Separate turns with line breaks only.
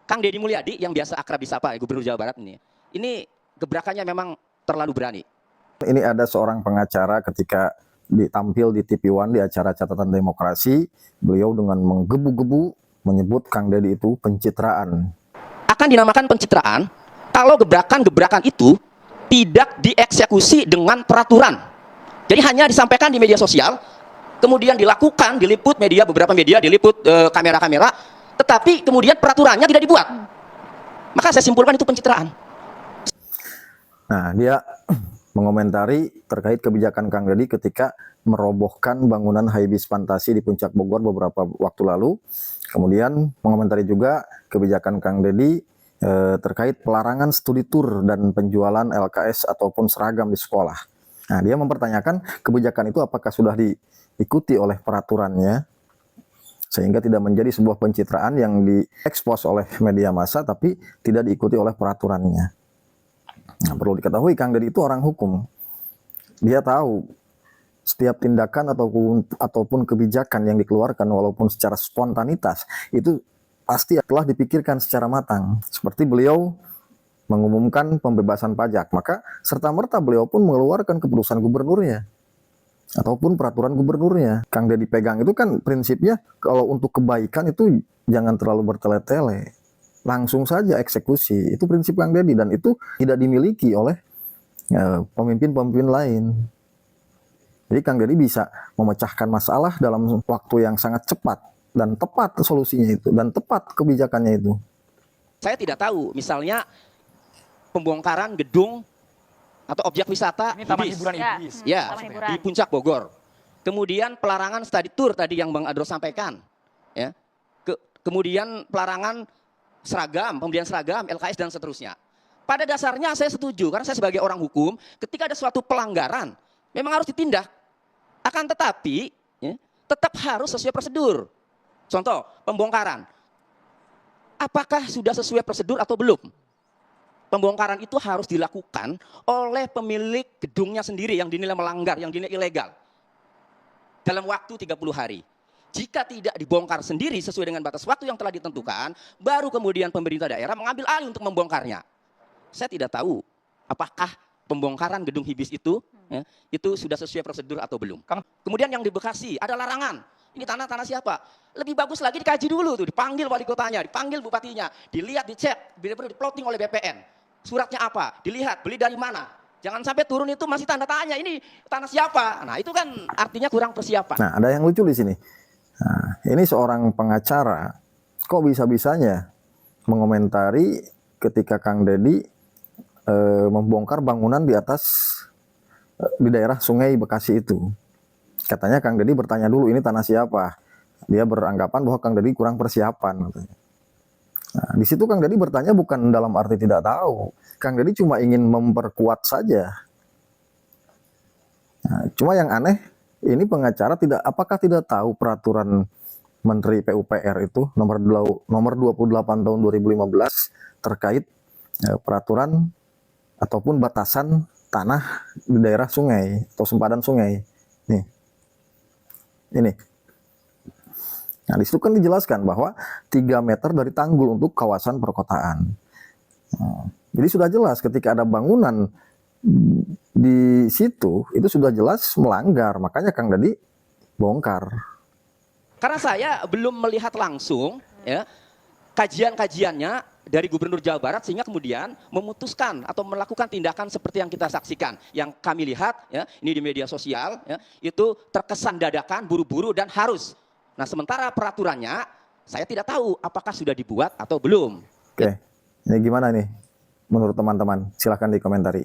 Kang Deddy Mulyadi yang biasa akrab disapa Gubernur Jawa Barat ini gebrakannya memang terlalu berani.
Ini ada seorang pengacara ketika ditampil di TV One di acara Catatan Demokrasi, beliau dengan menggebu-gebu menyebut Kang Deddy itu pencitraan.
Akan dinamakan pencitraan kalau gebrakan-gebrakan itu tidak dieksekusi dengan peraturan. Jadi hanya disampaikan di media sosial, kemudian dilakukan, diliput media, beberapa media diliput kamera-kamera, tetapi kemudian peraturannya tidak dibuat. Maka saya simpulkan itu pencitraan.
Nah, dia mengomentari terkait kebijakan Kang Deddy ketika merobohkan bangunan Haibis Fantasi di Puncak Bogor beberapa waktu lalu. Kemudian mengomentari juga kebijakan Kang Deddy terkait pelarangan studi tour dan penjualan LKS ataupun seragam di sekolah. Nah, dia mempertanyakan kebijakan itu apakah sudah diikuti oleh peraturannya, sehingga tidak menjadi sebuah pencitraan yang diekspos oleh media massa tapi tidak diikuti oleh peraturannya. Nah, perlu diketahui Kang Deddy itu orang hukum. Dia tahu setiap tindakan ataupun kebijakan yang dikeluarkan walaupun secara spontanitas itu pasti telah dipikirkan secara matang. Seperti beliau mengumumkan pembebasan pajak, maka serta-merta beliau pun mengeluarkan keputusan gubernurnya ataupun peraturan gubernurnya. Kang Deddy pegang itu kan prinsipnya kalau untuk kebaikan itu jangan terlalu bertele-tele. Langsung saja eksekusi. Itu prinsip Kang Deddy dan itu tidak dimiliki oleh pemimpin-pemimpin lain. Jadi Kang Deddy bisa memecahkan masalah dalam waktu yang sangat cepat dan tepat solusinya itu dan tepat kebijakannya itu.
Saya tidak tahu, misalnya pembongkaran gedung atau objek wisata
ini taman hiburan Ibis.
Ya, di Puncak Bogor. Kemudian pelarangan study tour tadi yang Bang Adro sampaikan. Ya. Kemudian pelarangan seragam, pembelian seragam, LKS dan seterusnya. Pada dasarnya saya setuju karena saya sebagai orang hukum, ketika ada suatu pelanggaran memang harus ditindak. Akan tetapi tetap harus sesuai prosedur. Contoh, pembongkaran. Apakah sudah sesuai prosedur atau belum? Pembongkaran itu harus dilakukan oleh pemilik gedungnya sendiri yang dinilai melanggar, yang dinilai ilegal. Dalam waktu 30 hari. Jika tidak dibongkar sendiri sesuai dengan batas waktu yang telah ditentukan, baru kemudian pemerintah daerah mengambil alih untuk membongkarnya. Saya tidak tahu apakah pembongkaran gedung Hibis itu sudah sesuai prosedur atau belum. Kemudian yang di Bekasi ada larangan. Ini tanah siapa? Lebih bagus lagi dikaji dulu tuh, dipanggil wali kotanya, dipanggil bupatinya, dilihat, dicek, benar-benar diploting oleh BPN. Suratnya apa? Dilihat, beli dari mana? Jangan sampai turun itu masih tanda tanya, ini tanah siapa? Nah, itu kan artinya kurang persiapan.
Nah, ada yang lucu di sini. Nah, ini seorang pengacara kok bisa-bisanya mengomentari ketika Kang Deddy membongkar bangunan di atas di daerah Sungai Bekasi itu. Katanya Kang Deddy bertanya dulu ini tanah siapa. Dia beranggapan bahwa Kang Deddy kurang persiapan. Nah, di situ Kang Deddy bertanya bukan dalam arti tidak tahu. Kang Deddy cuma ingin memperkuat saja. Nah, cuma yang aneh, ini pengacara apakah tidak tahu peraturan Menteri PUPR itu nomor 28 tahun 2015 terkait peraturan ataupun batasan tanah di daerah sungai atau sempadan sungai. Nih. Ini. Nah, di situ kan dijelaskan bahwa 3 meter dari tanggul untuk kawasan perkotaan. Nah, jadi sudah jelas ketika ada bangunan di situ, itu sudah jelas melanggar. Makanya Kang Deddy bongkar.
Karena saya belum melihat langsung kajian-kajiannya dari Gubernur Jawa Barat sehingga kemudian memutuskan atau melakukan tindakan seperti yang kita saksikan. Yang kami lihat ini di media sosial itu terkesan dadakan, buru-buru dan harus. Nah, sementara peraturannya saya tidak tahu apakah sudah dibuat atau belum.
Oke. Ini gimana nih menurut teman-teman? Silahkan dikomentari.